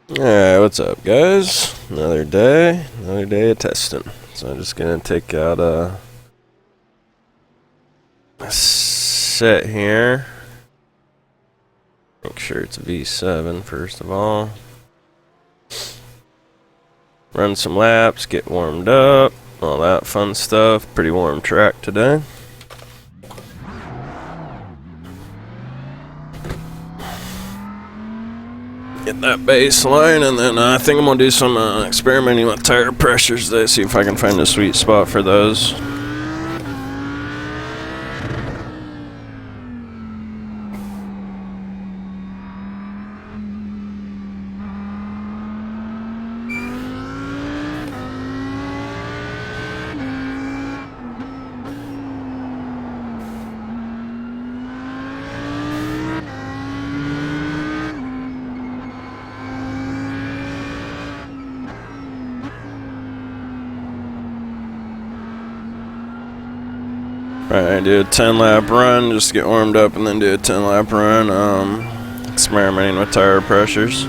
Alright, what's up, guys? Another day of testing. So I'm just gonna take out a set here. Make sure it's V7 first of all. Run some laps, get warmed up, all that fun stuff. Pretty warm track today. Get that baseline, and then I think I'm gonna do some experimenting with tire pressures today, see if I can find a sweet spot for those. Alright, do a 10 lap run, just get warmed up, and then do a 10 lap run, experimenting with tire pressures.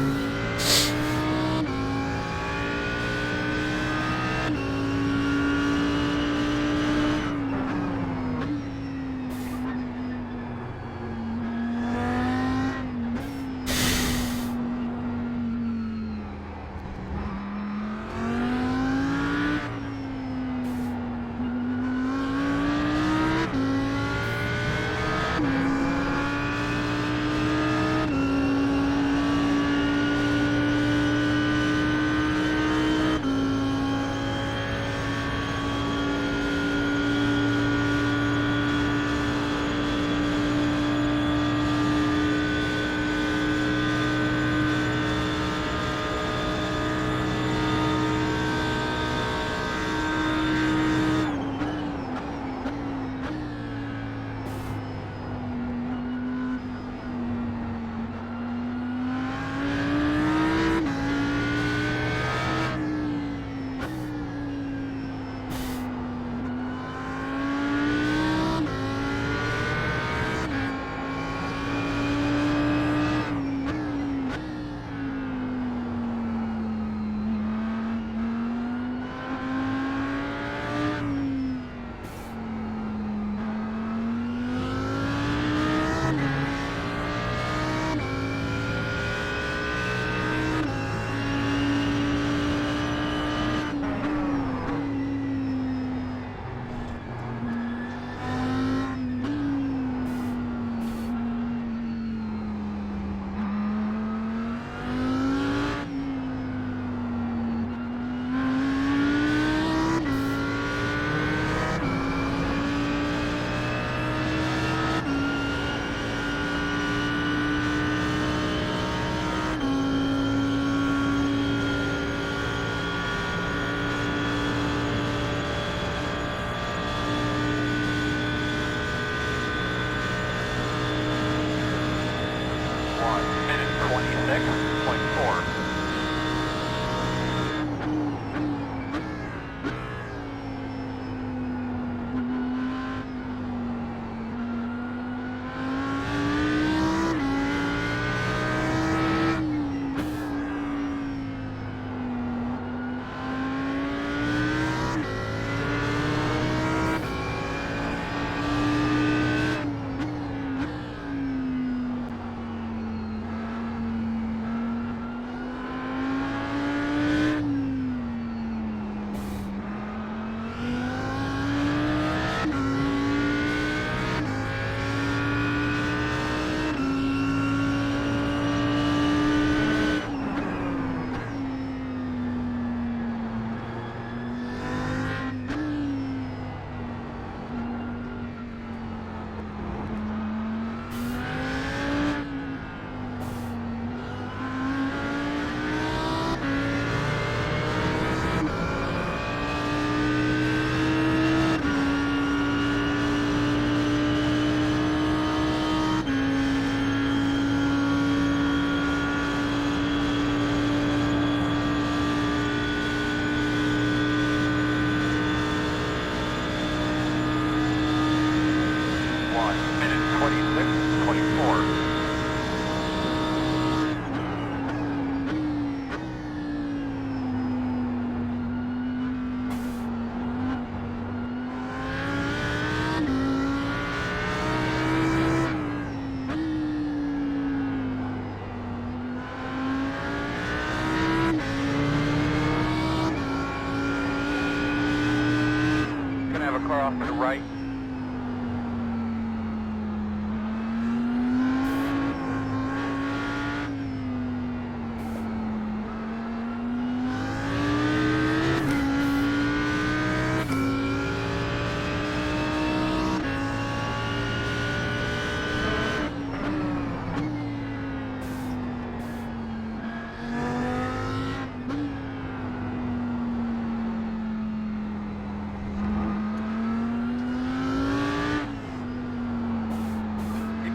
off to the right.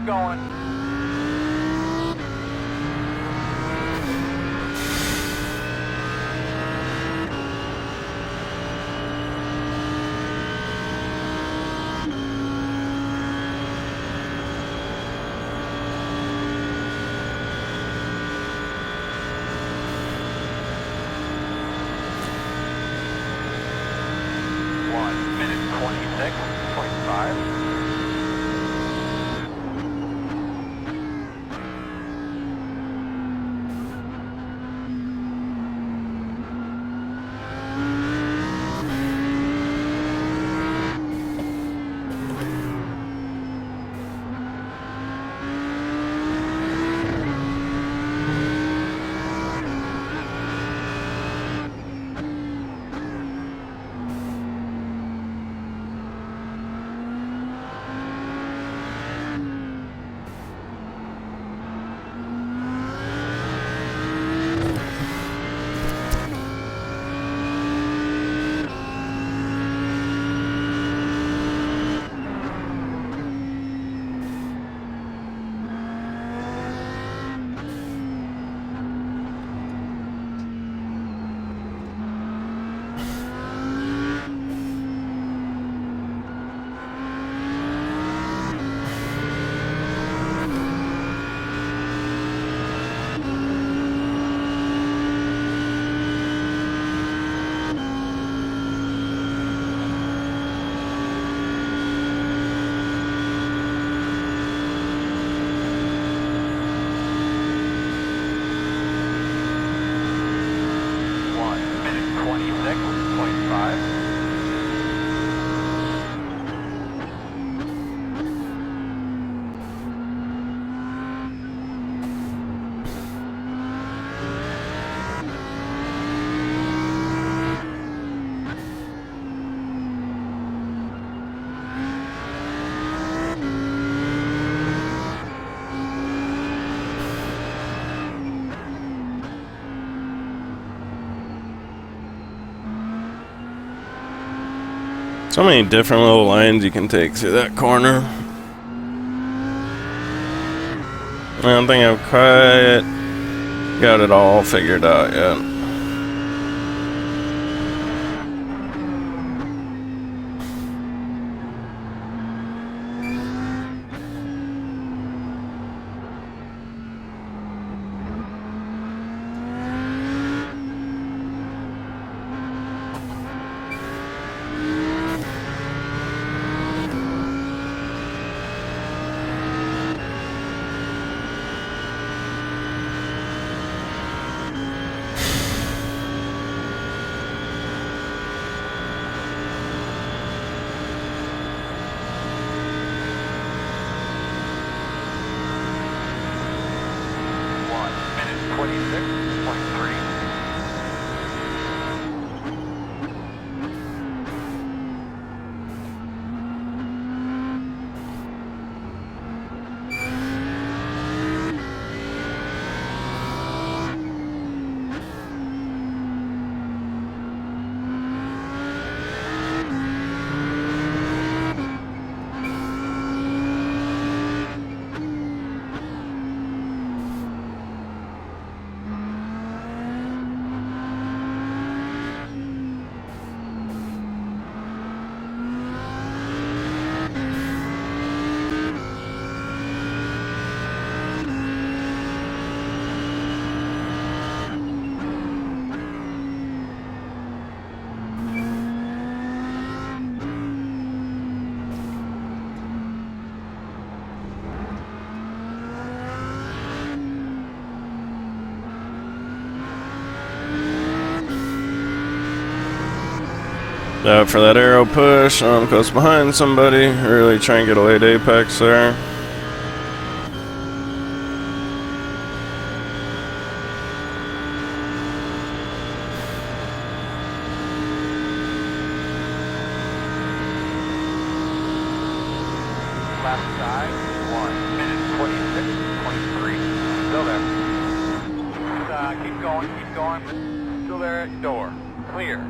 Going. One minute 26.5. So many different little lines you can take through that corner. I don't think I've quite got it all figured out yet. For that arrow push, close behind somebody. Really try and get a late apex there. Left side, 1 minute 26.3. Still there. Keep going. Still there at your door. Clear.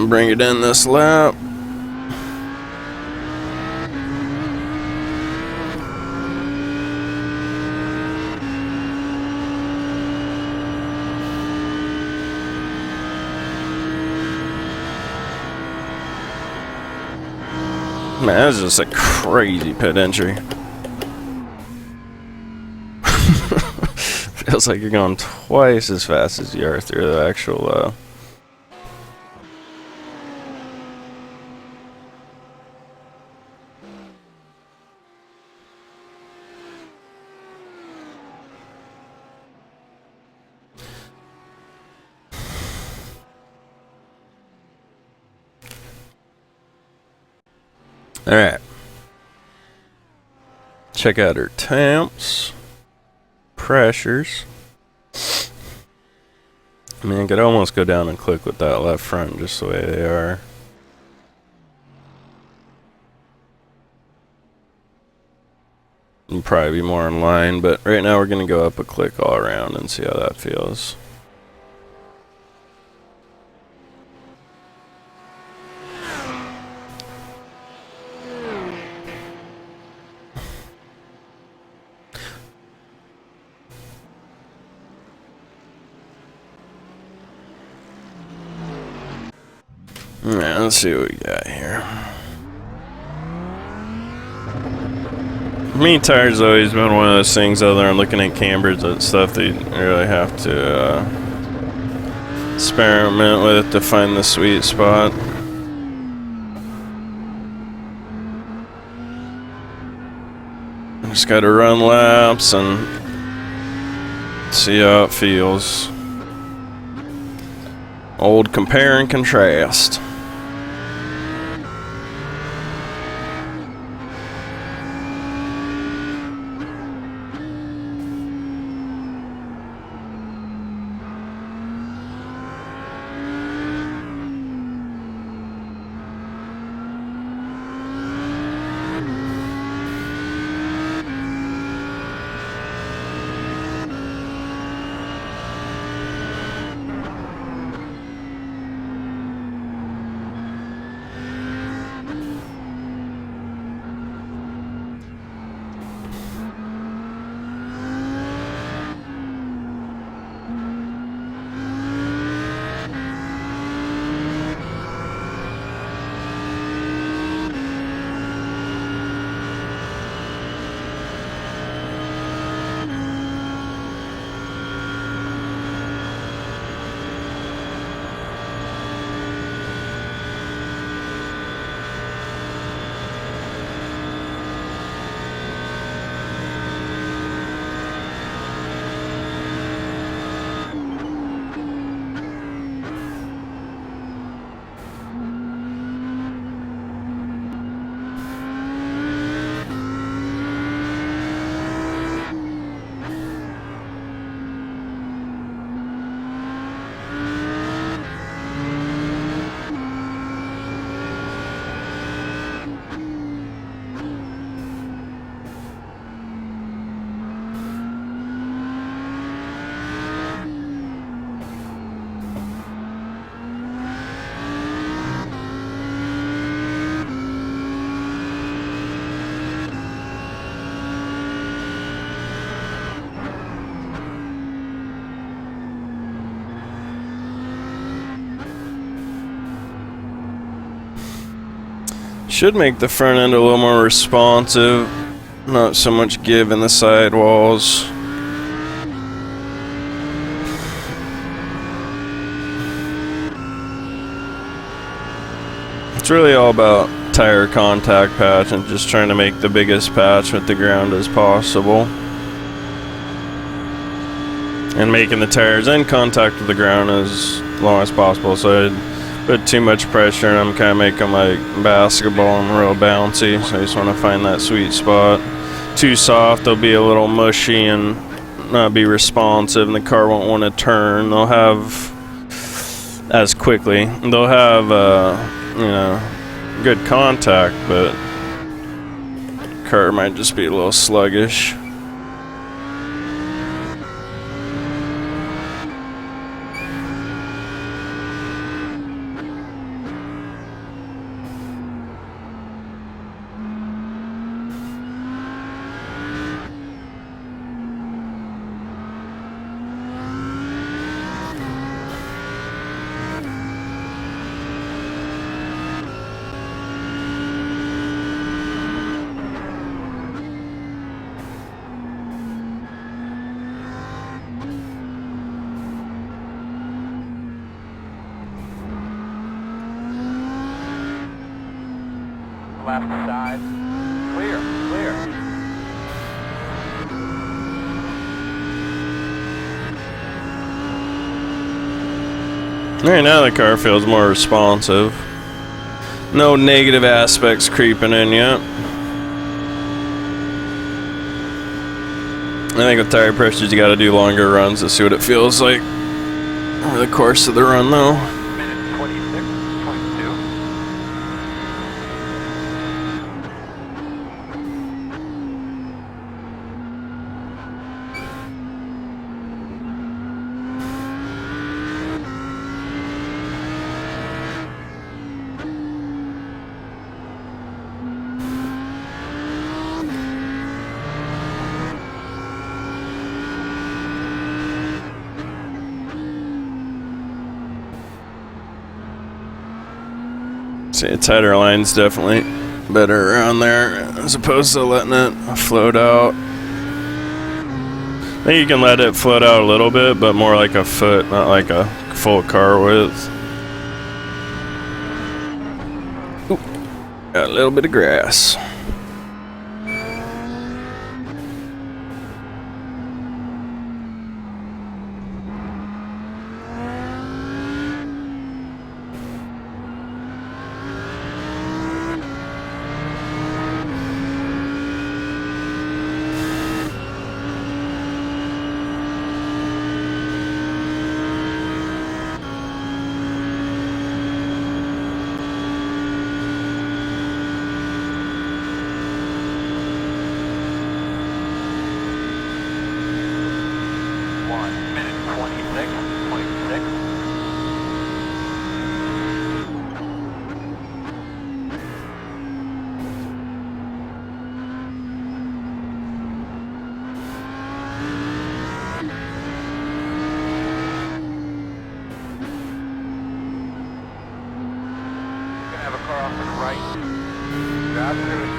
Bring it in this lap. Man, that's just a crazy pit entry. Feels like you're going twice as fast as you are through the actual Alright. Check out her temps. Pressures. I mean, I could almost go down and click with that left front just the way they are. It'd probably be more in line, but right now we're going to go up a click all around and see how that feels. Alright, let's see what we got here. Me, tires always been one of those things, other than looking at cambers and stuff, that you really have to experiment with to find the sweet spot. Just gotta run laps and see how it feels. Old compare and contrast. Should make the front end a little more responsive, not so much give in the sidewalls. It's really all about tire contact patch and just trying to make the biggest patch with the ground as possible. And making the tires in contact with the ground as long as possible, so I'd put too much pressure and I'm kind of making them like basketball and real bouncy, so I just want to find that sweet spot. Too soft, they'll be a little mushy and not be responsive, and the car won't want to turn. They'll have as quickly. They'll have you know, good contact, but the car might just be a little sluggish. Left side. Clear, clear. Right now the car feels more responsive. No negative aspects creeping in yet. I think with tire pressures, you got to do longer runs to see what it feels like over the course of the run, though. Minute 26.2. See, a tighter line's definitely better around there as opposed to letting it float out. I think you can let it float out a little bit, but more like a foot, not like a full car width. Ooh, got a little bit of grass. Have a car off to the right. Drive through it.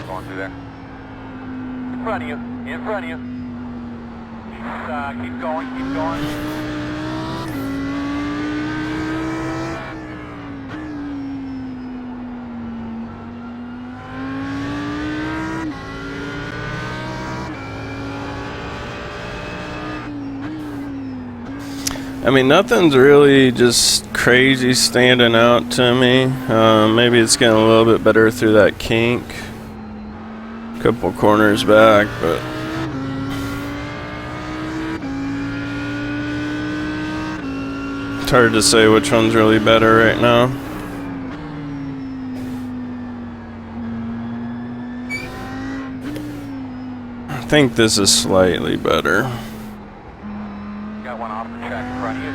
Going through there. In front of you. In front of you. Keep going. Keep going. I mean, nothing's really just crazy standing out to me. Maybe it's getting a little bit better through that kink. Couple corners back, but it's hard to say which one's really better right now. I think this is slightly better. Got one off the track in front of you.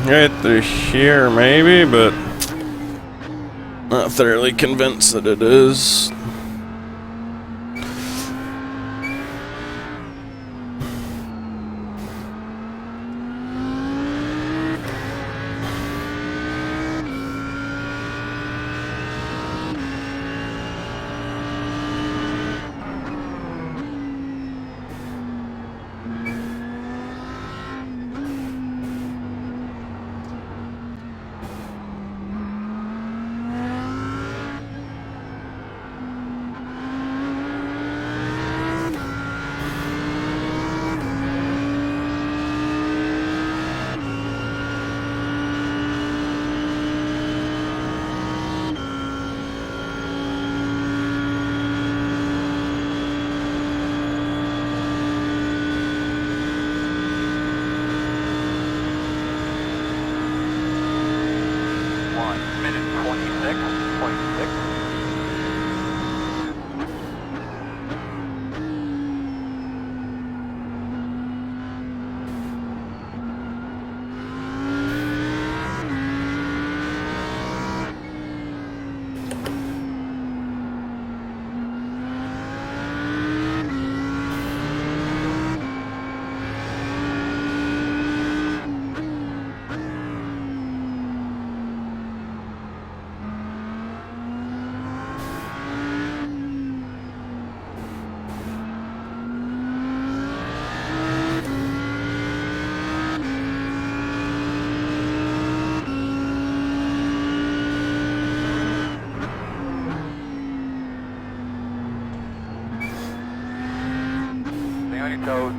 Right through here, maybe, but Not thoroughly convinced that it is. Toes.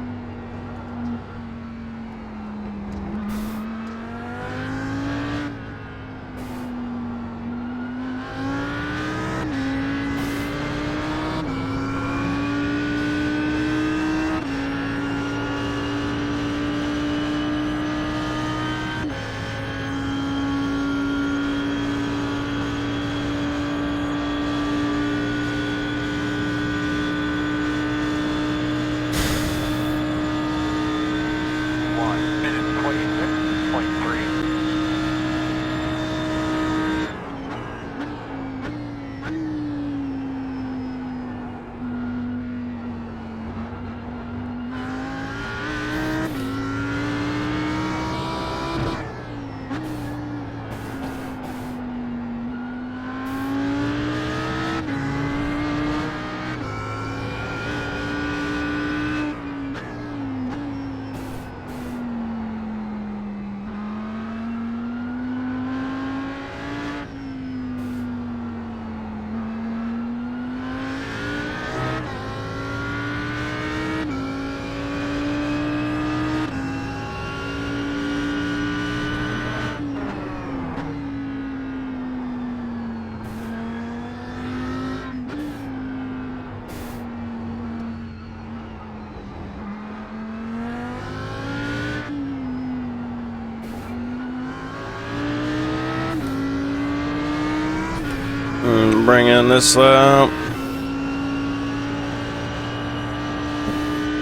Bring in this lap.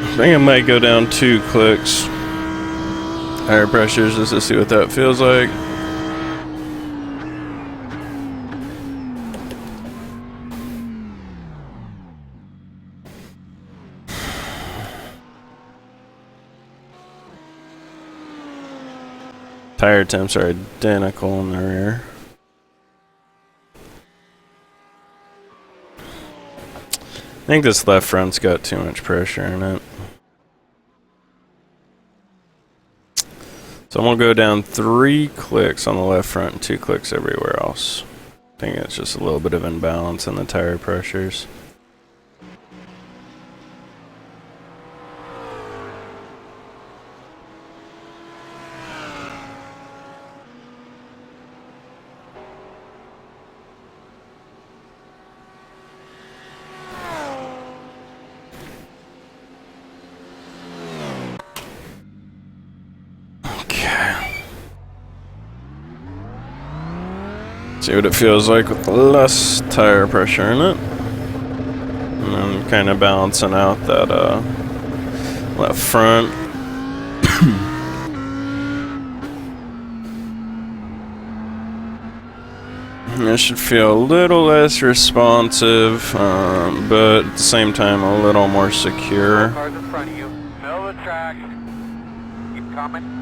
I think I might go down 2 clicks. Higher pressures just to see what that feels like. Tire temps are identical in the rear. I think this left front's got too much pressure in it. So I'm gonna go down 3 clicks on the left front and 2 clicks everywhere else. I think it's just a little bit of imbalance in the tire pressures. See what it feels like with less tire pressure in it. And then kind of balancing out that left front. It should feel a little less responsive, but at the same time a little more secure. Cars in front of you. Middle of the track. Keep coming.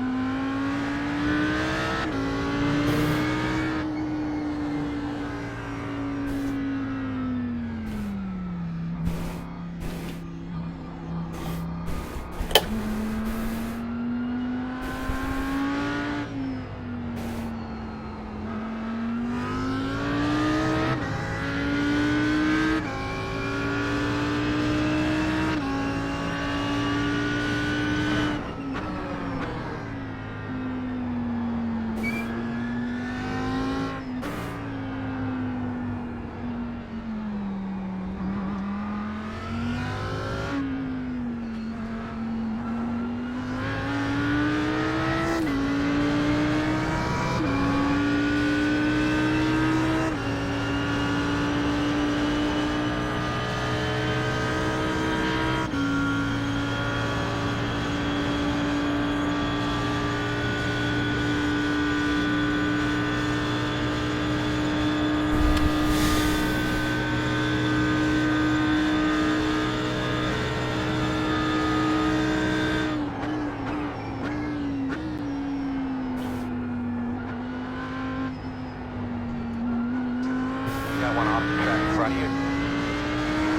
Got one off the track in front of you.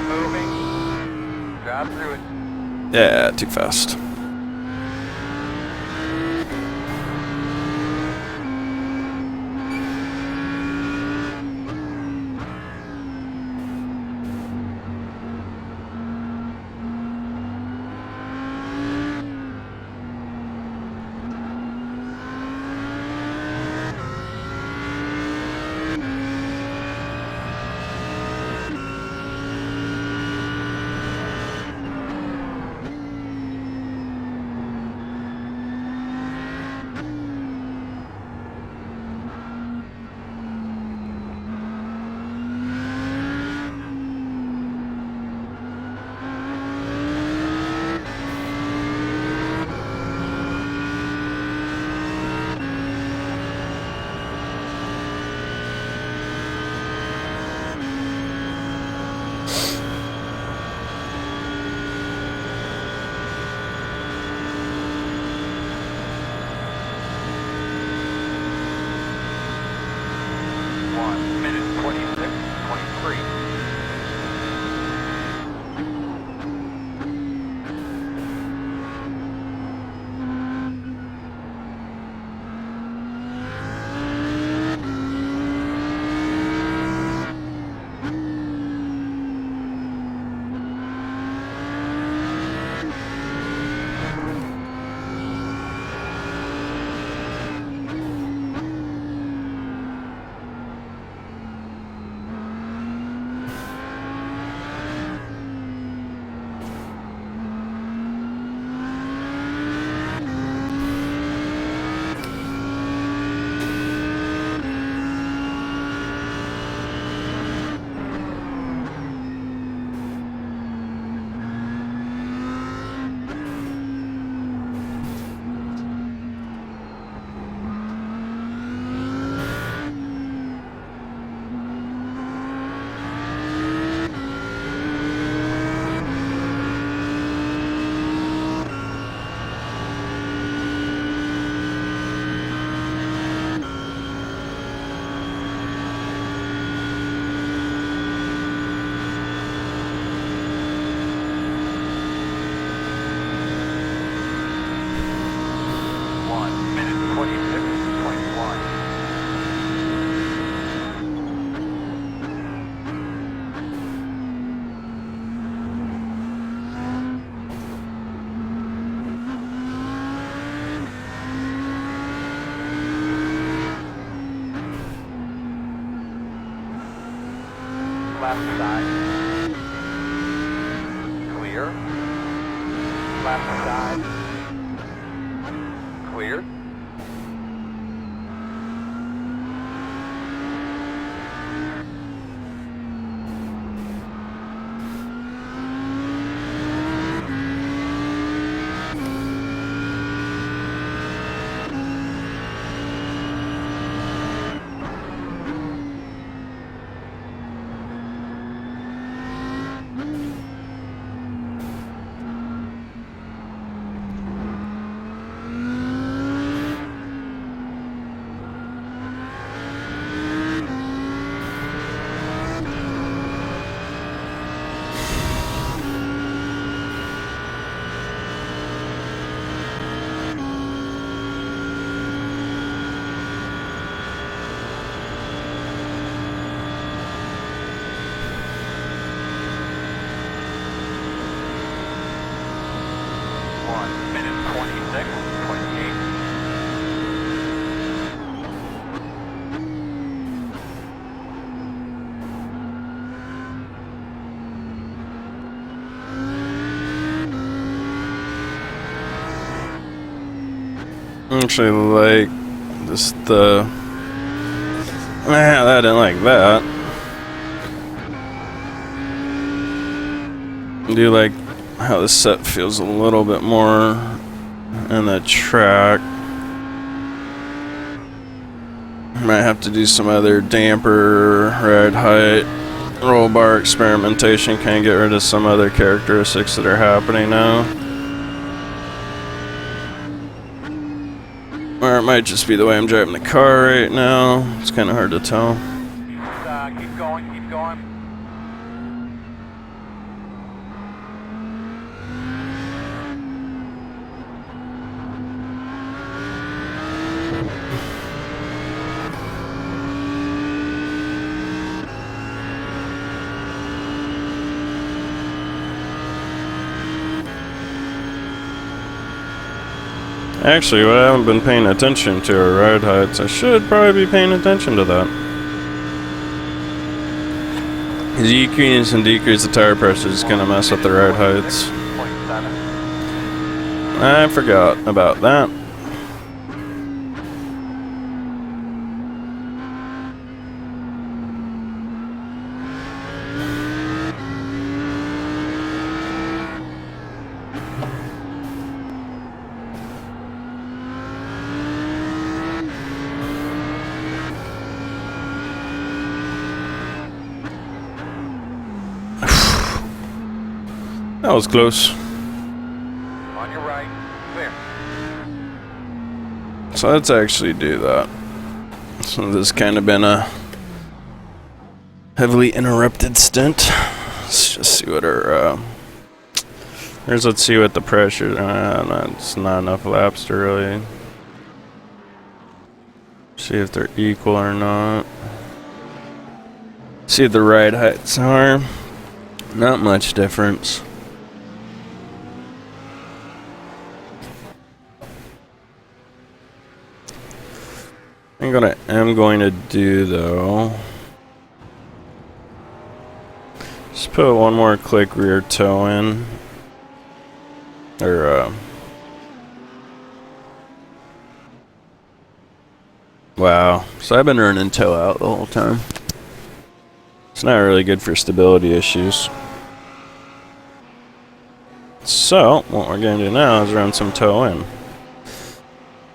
Moving. Drive through it. Yeah, too fast. left side. Clear. Left side. Clear. Actually like just the... Man, I didn't like that. I do like how the set feels a little bit more in the track. Might have to do some other damper, ride height, roll bar experimentation, kind of get rid of some other characteristics that are happening now. Or it might just be the way I'm driving the car right now. It's kind of hard to tell. Keep going, keep going. Actually, what I haven't been paying attention to are ride heights. I should probably be paying attention to that. Because you increase and decrease the tire pressure is going to mess with the ride heights. 6.7. I forgot about that. That was close. On your right, clear. So let's actually do that. So this has kind of been a heavily interrupted stint. Let's just see what our let's see what the pressure. It's not enough laps to really see if they're equal or not. See what the ride heights are. Not much difference. I'm going to do though. Just put one more click rear toe in. Or wow. So I've been running toe out the whole time. It's not really good for stability issues. So what we're going to do now is run some toe in.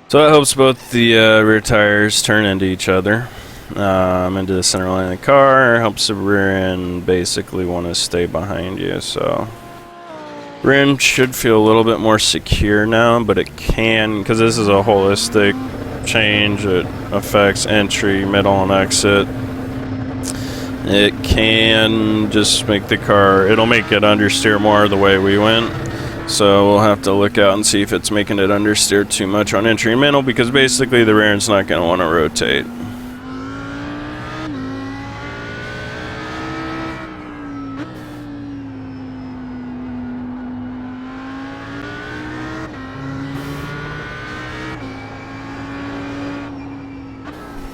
So that helps both the rear tires turn into each other, into the center line of the car. Helps the rear end basically want to stay behind you. So rear end should feel a little bit more secure now, but it can, because this is a holistic change. It affects entry, middle, and exit. It can just make the car, it'll make it understeer more the way we went. So we'll have to look out and see if it's making it understeer too much on entry and middle, because basically the rear end's not going to want to rotate.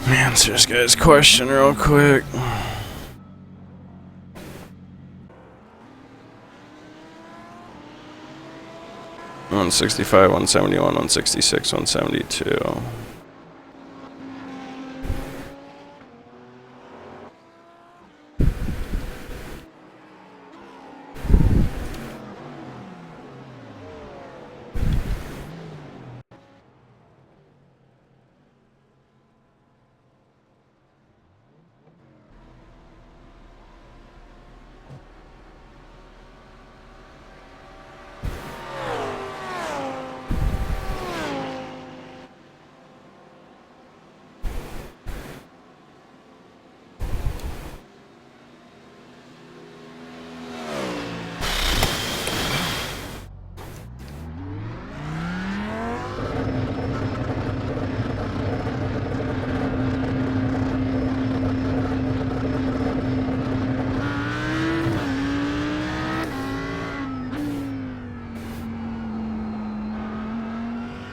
Answer this guy's question real quick. 165, 171, 166, 172.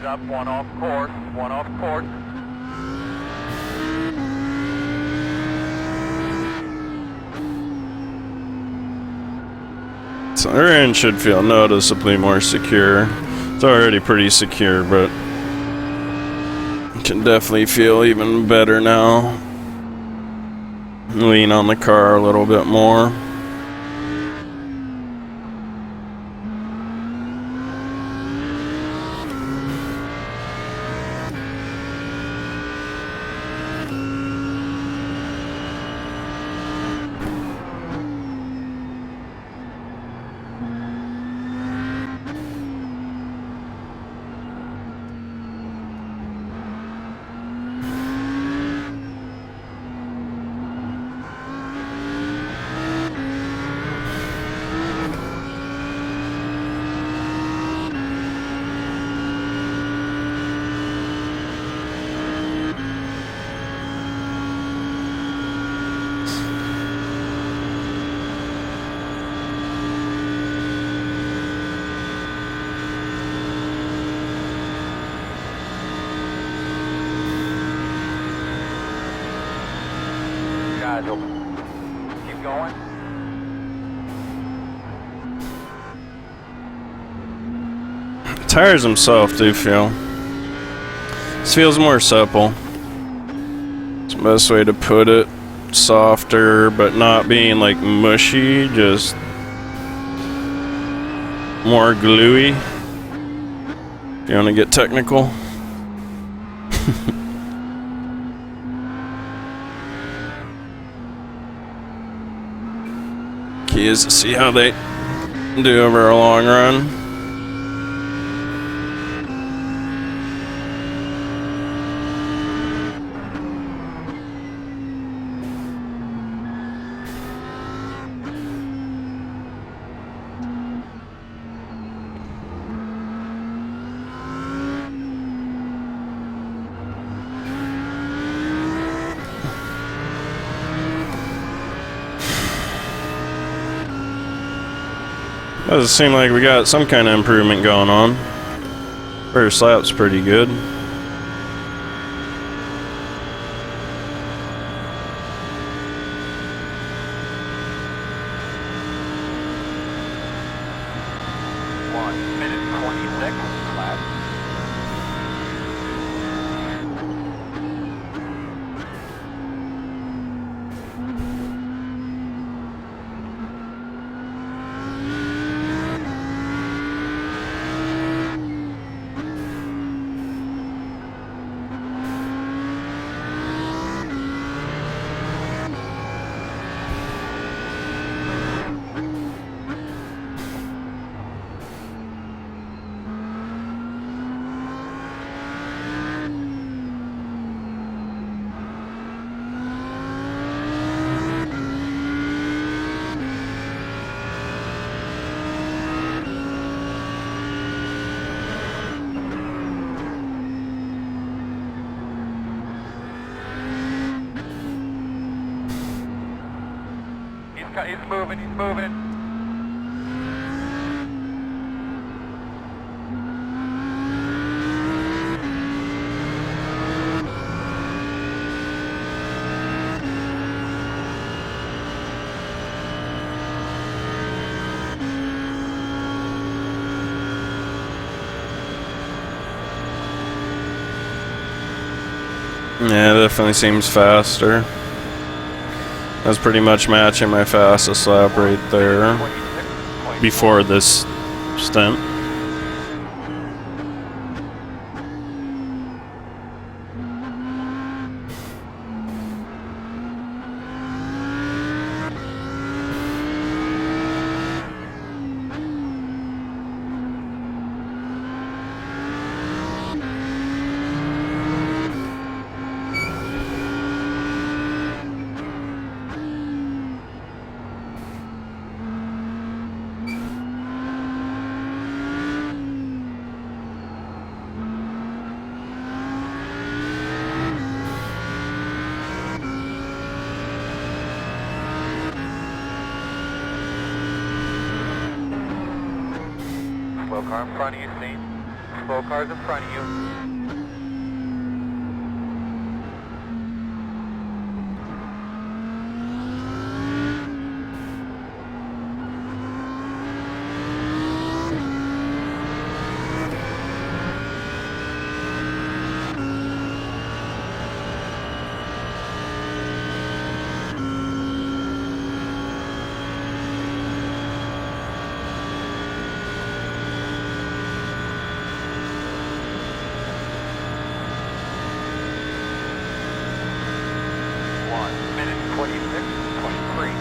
Up, one off course, one off course. So the rear end should feel noticeably more secure. It's already pretty secure, but Can definitely feel even better now. Lean on the car a little bit more. Guys, open. Keep going. Tires themselves do feel. This feels more supple. It's the best way to put it. Softer, but not being like mushy, just more gluey. If you want to get technical. Key is to see how they do over a long run. Does seem like we got some kind of improvement going on. First lap's pretty good. One minute 26 lap. He's moving, he's moving. Yeah, it definitely seems faster. That's pretty much matching my fastest lap right there before this stint. Slow car in front of you, see? Slow car's in front of you. 1 minute 26.23.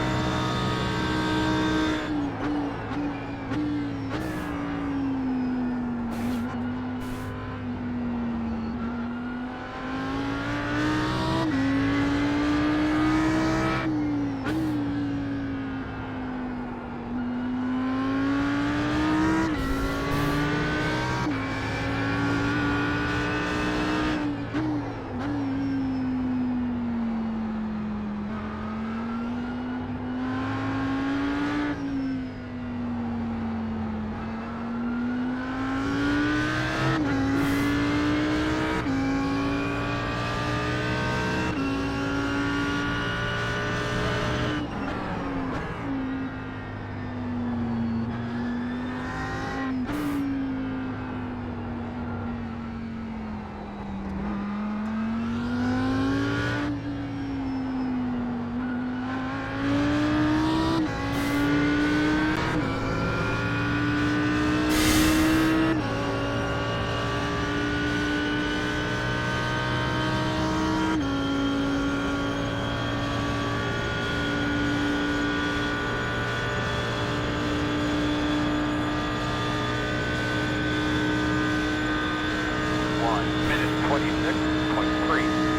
Minute 26.3.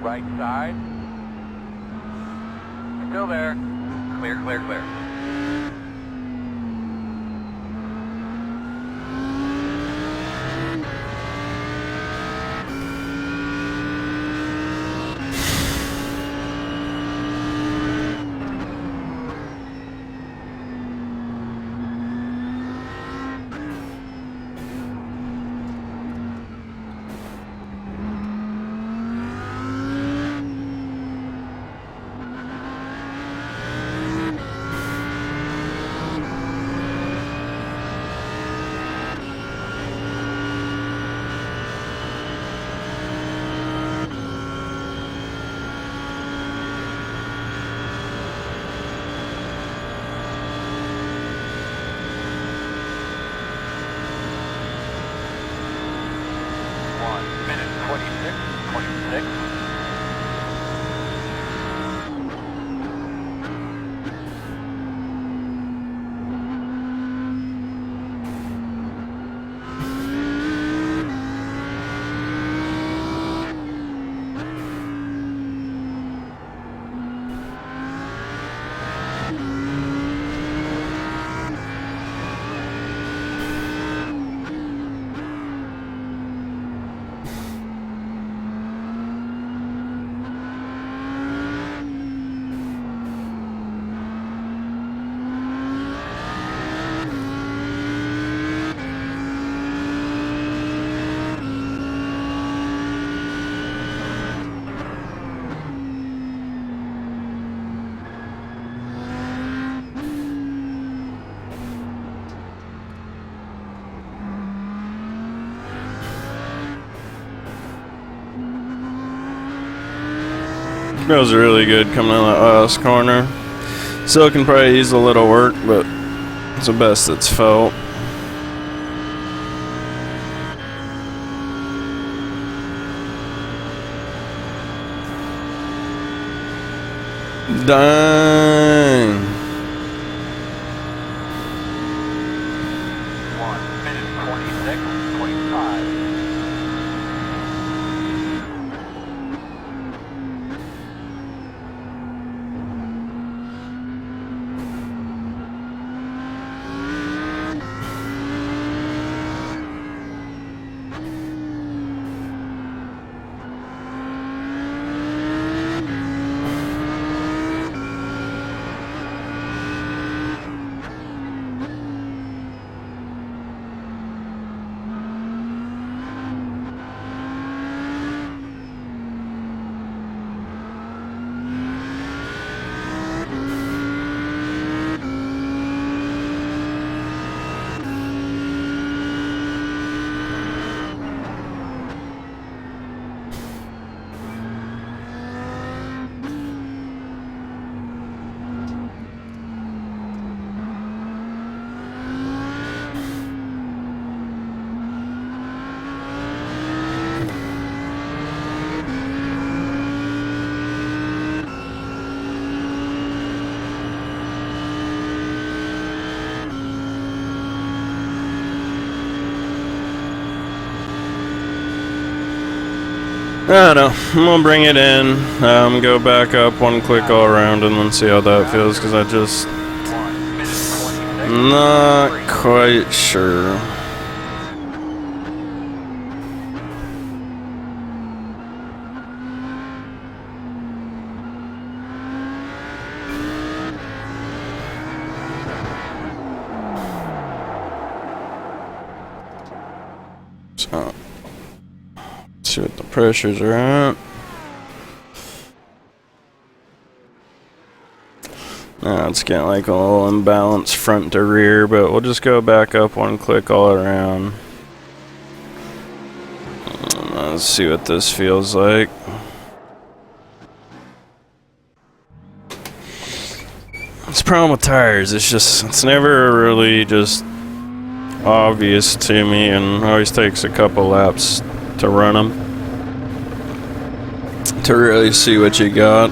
Right side. Still there. Clear, clear, clear. Minute 26.6. Feels really good coming in that last corner. Still can probably use a little work, but it's the best it's felt. Dang. 1 minute 26.5. I don't know. I'm gonna bring it in, go back up one click all around, and then see how that feels. Because I just 1 minute 26. not quite sure. So. See what the pressures are at. Now it's getting like a little imbalance front to rear, but we'll just go back up one click all around. Let's see what this feels like. It's the problem with tires, it's never really just obvious to me, and it always takes a couple laps to run them to really see what you got.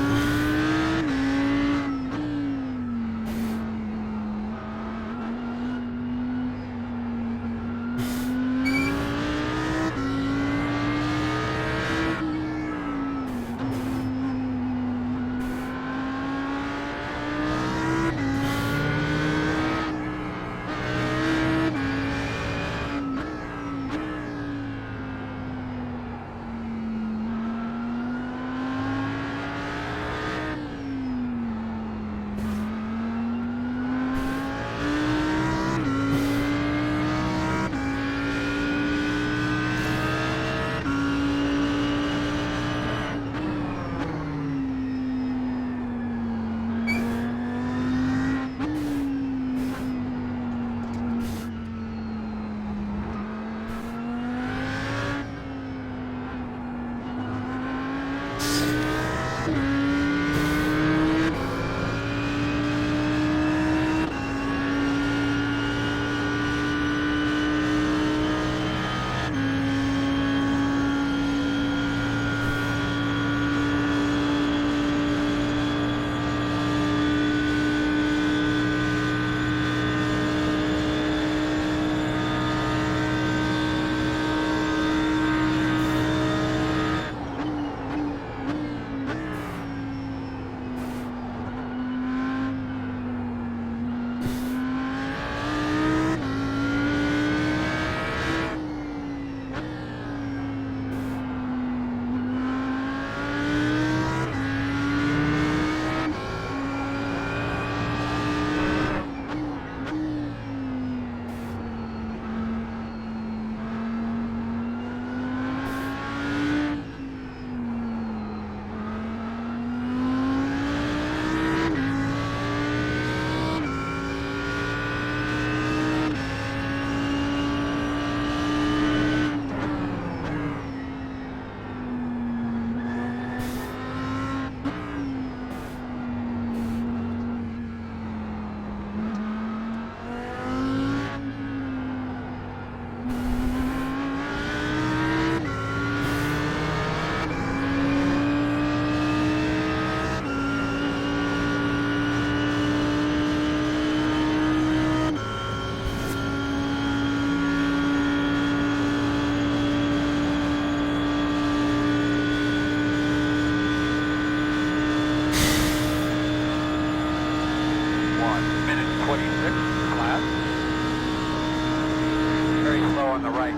on the right.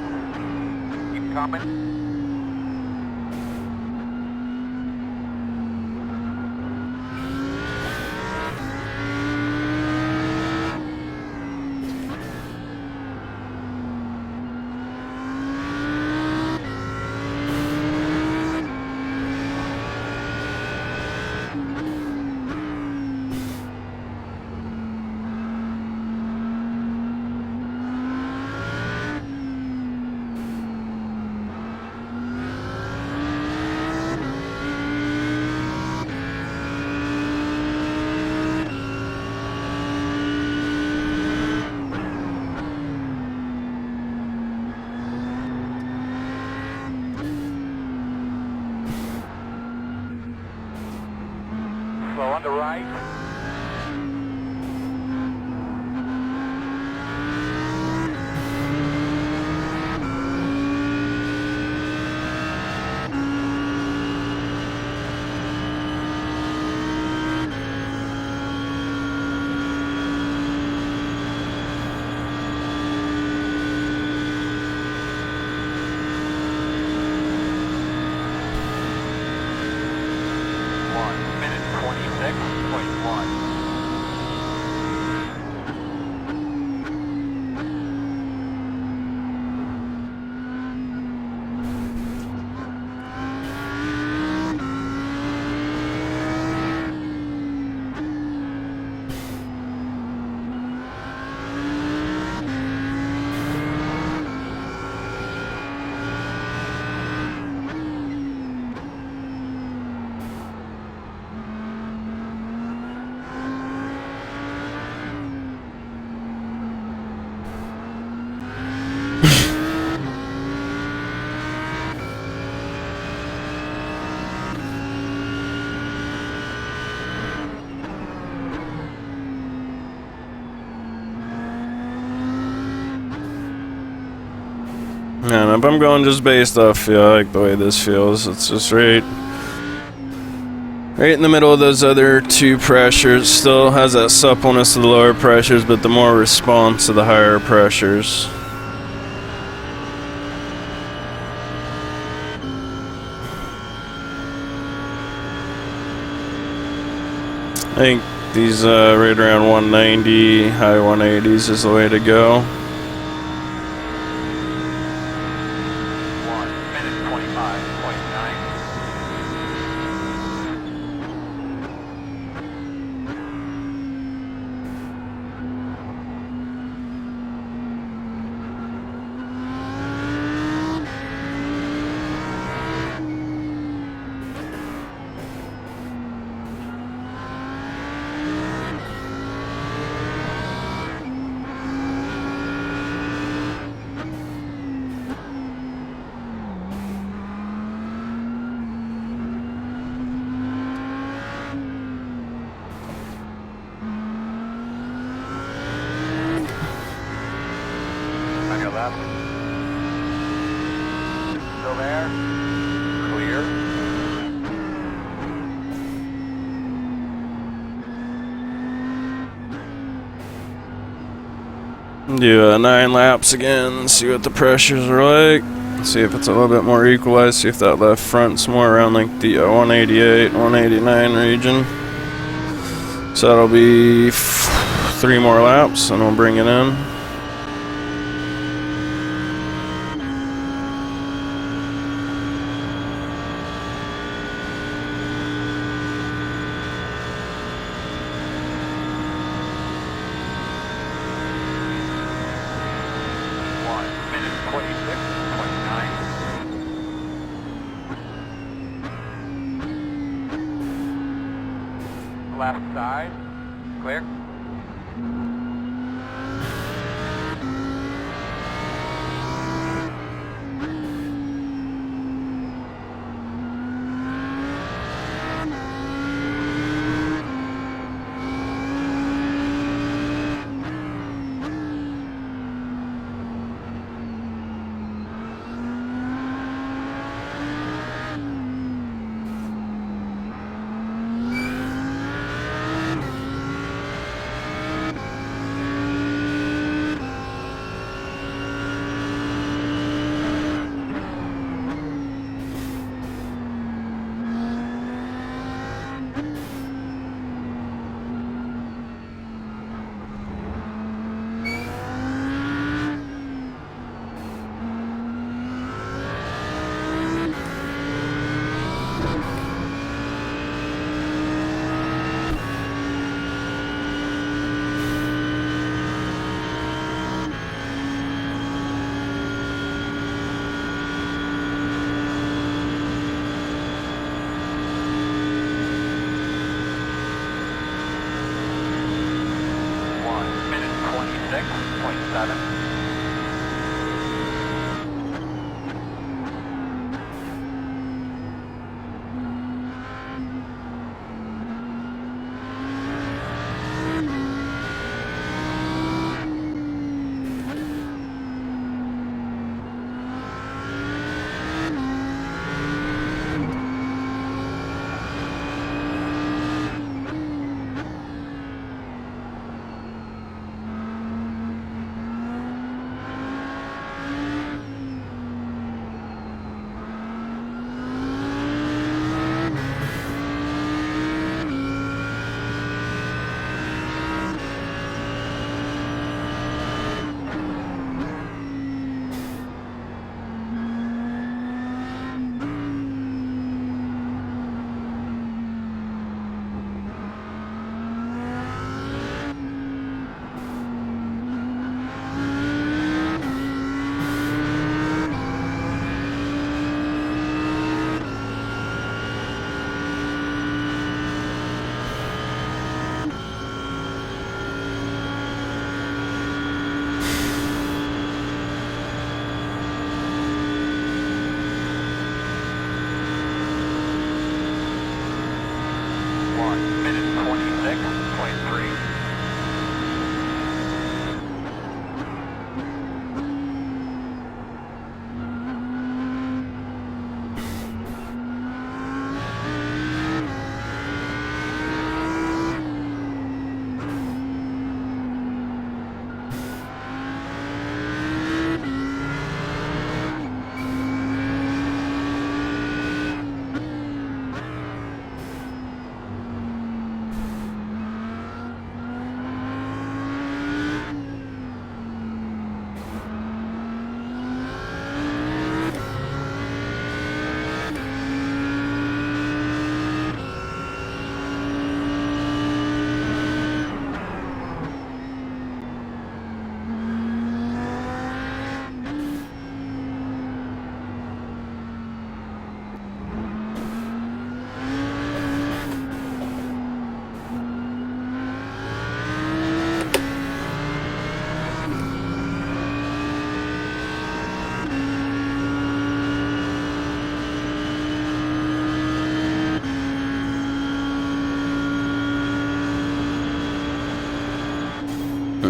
Keep coming. Slow on the right. And if I'm going just based off feel, I like the way this feels. It's just right in the middle of those other two pressures. Still has that suppleness of the lower pressures, but the more response to the higher pressures. I think these right around 190, high 180s is the way to go. 1:25.9. On your left. Still there. Clear. Do 9 laps again, see what the pressures are like. See if it's a little bit more equalized, see if that left front's more around like the 188, 189 region. So that'll be 3 more laps and we'll bring it in. Left side, clear.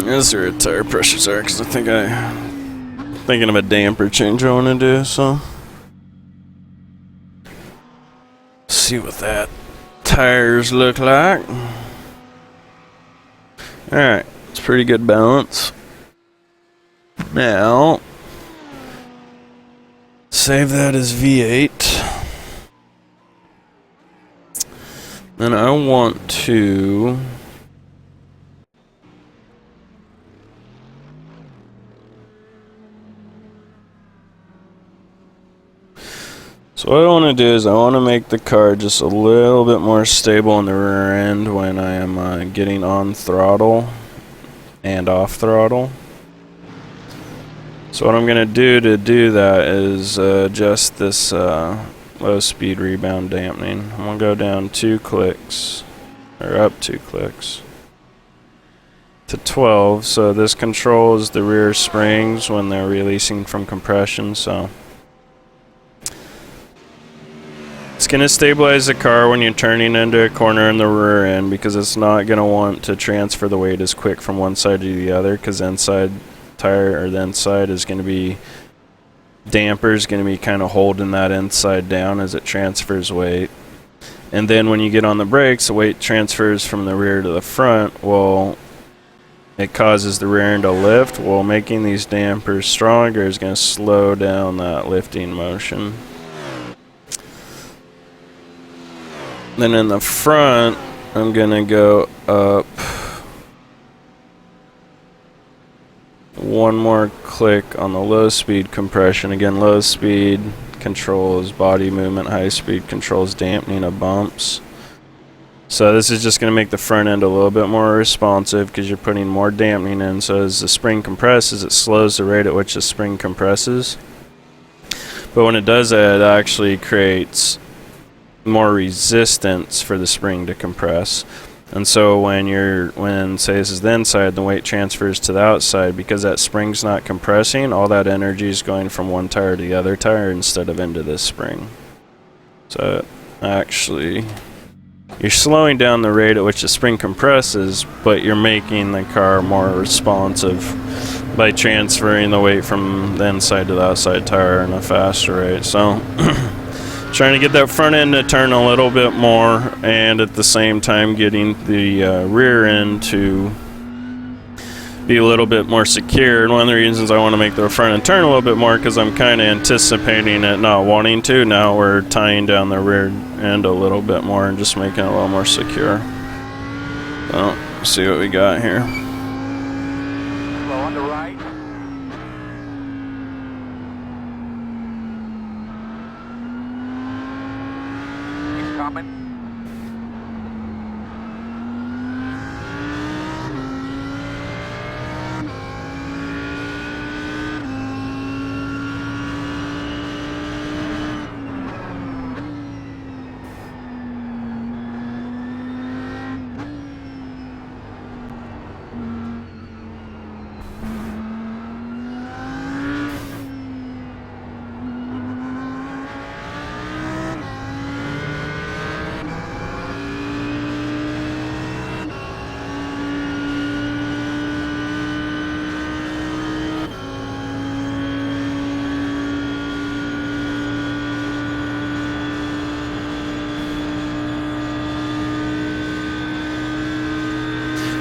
Is there a tire pressures are? Because I think thinking of a damper change I want to do. So see what that tires look like. All right, it's pretty good balance. Now save that as V8. Then I want to so what I want to do is I want to make the car just a little bit more stable in the rear end when I am getting on throttle and off throttle. So what I'm going to do that is adjust this low speed rebound dampening. I'm going to go down 2 clicks, or up 2 clicks, to 12. So this controls the rear springs when they're releasing from compression. So it's going to stabilize the car when you're turning into a corner in the rear end, because it's not going to want to transfer the weight as quick from one side to the other, because the inside tire, or the inside, is going to be damper is going to be kind of holding that inside down as it transfers weight. And then when you get on the brakes, the weight transfers from the rear to the front. Well, it causes the rear end to lift. Well, making these dampers stronger is going to slow down that lifting motion. Then in the front, I'm going to go up 1 more click on the low speed compression. Again, low speed controls body movement, high speed controls dampening of bumps. So this is just going to make the front end a little bit more responsive, because you're putting more dampening in. So as the spring compresses, it slows the rate at which the spring compresses. But when it does that, it actually creates more resistance for the spring to compress. And so when say this is the inside, the weight transfers to the outside, because that spring's not compressing. All that energy is going from one tire to the other tire instead of into this spring. So actually, you're slowing down the rate at which the spring compresses, but you're making the car more responsive by transferring the weight from the inside to the outside tire in a faster rate. So trying to get that front end to turn a little bit more, and at the same time getting the rear end to be a little bit more secure. And one of the reasons I want to make the front end turn a little bit more, because I'm kind of anticipating it not wanting to. Now we're tying down the rear end a little bit more and just making it a little more secure. So let's see what we got here. Slow on the right. Coming.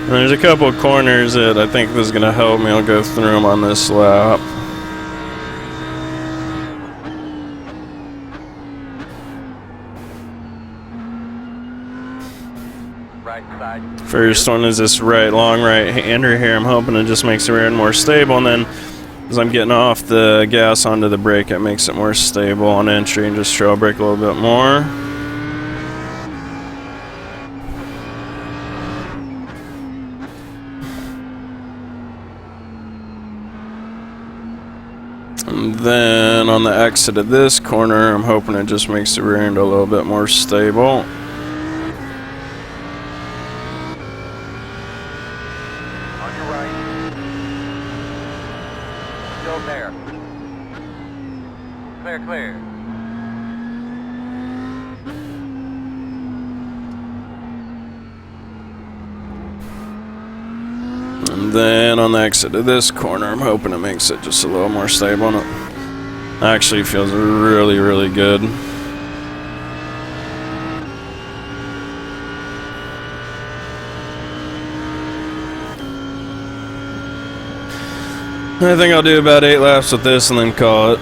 And there's a couple of corners that I think this is going to help me. I'll go through them on this lap. Right side. First one is this long right-hander here. I'm hoping it just makes the rear end more stable, and then as I'm getting off the gas onto the brake, it makes it more stable on entry, and just trail brake a little bit more. And then on the exit of this corner, I'm hoping it just makes the rear end a little bit more stable. On your right. Still there. Clear, clear. And Then on the exit to this corner, I'm hoping it makes it just a little more stable. And it actually feels really, really good. I think I'll do about 8 laps with this and then call it.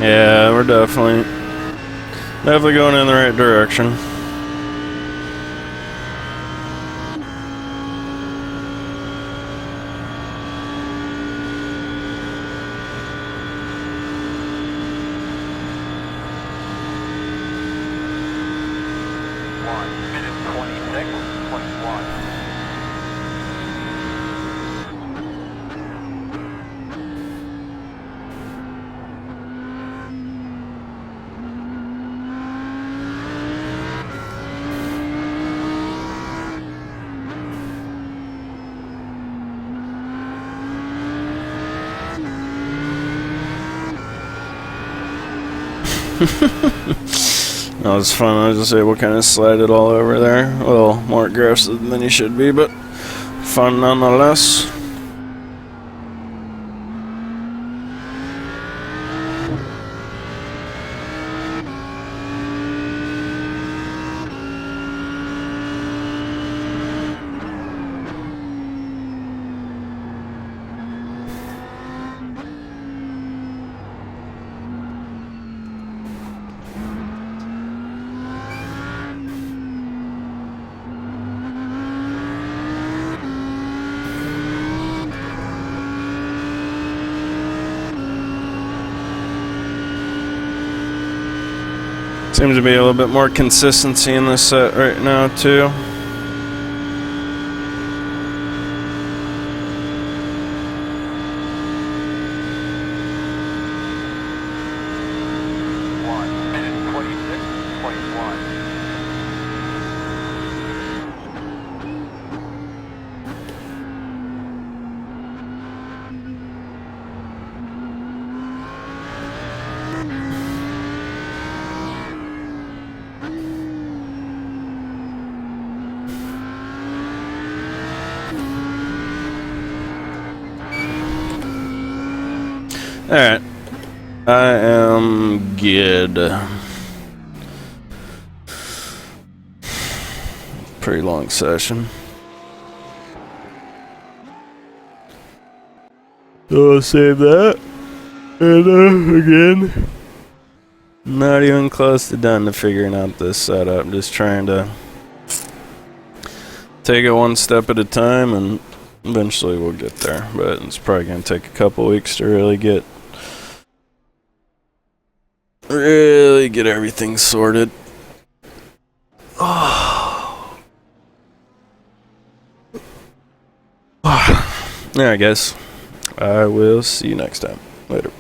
Yeah, we're definitely going in the right direction. That was fun. I was just able to kind of slide it all over there. A little more aggressive than you should be, but fun nonetheless. Seems to be a little bit more consistency in this set right now, too. Alright. I am good. Pretty long session. So I'll save that. And again, not even close to done to figuring out this setup. I'm just trying to take it one step at a time, and eventually we'll get there. But it's probably going to take a couple weeks to really get everything sorted. Oh. There, I guess. I will see you next time. Later.